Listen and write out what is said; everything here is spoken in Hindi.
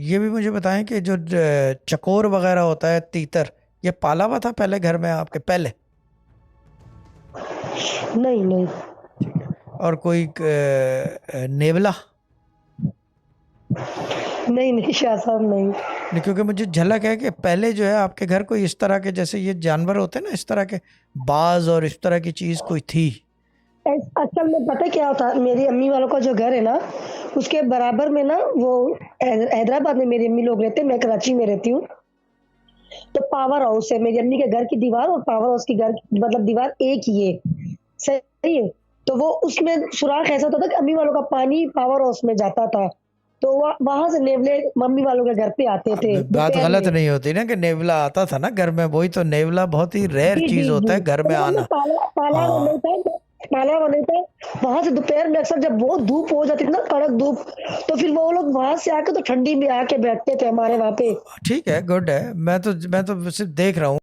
ये भी मुझे बताएं कि जो चकोर वगैरह होता है, तीतर, ये पाला हुआ था पहले घर में आपके पहले? नहीं नहीं। ठीक है। और कोई नेवला? नहीं नहीं शाह साहब नहीं। नहीं, क्योंकि मुझे झलक है कि पहले जो है आपके घर कोई इस तरह के, जैसे ये जानवर होते हैं ना, इस तरह के बाज और इस तरह की चीज कोई थी। असल में पता क्या होता, मेरी अम्मी वालों का जो घर है ना, उसके बराबर में ना वो हैदराबाद में मेरी अम्मी लोग रहते हैं, मैं कराची में रहती हूँ। तो पावर हाउस है, मेरी अम्मी के घर की दीवार और पावर हाउस की घर मतलब दीवार एक ही है, सही है। तो वो उसमें सुराख ऐसा होता था कि अम्मी वालों का पानी पावर हाउस में जाता था, तो वहां से नेवले मम्मी वालों के घर पे आते अब थे बात दोपहर गलत में। नहीं होती ना कि नेवला आता था ना घर में, वही तो, नेवला बहुत ही रेयर जी जी चीज होता जी, है घर तो में वो हमने आना। पाला पाला हाँ। बने था, पाला बने था। वहां से दोपहर में अक्सर जब बहुत धूप हो जाती थी ना, कड़क धूप, तो फिर वो लोग वहां से आके तो ठंडी में आके बैठते थे हमारे वहां पे। ठीक है, गुड है। मैं तो सिर्फ देख रहा हूँ।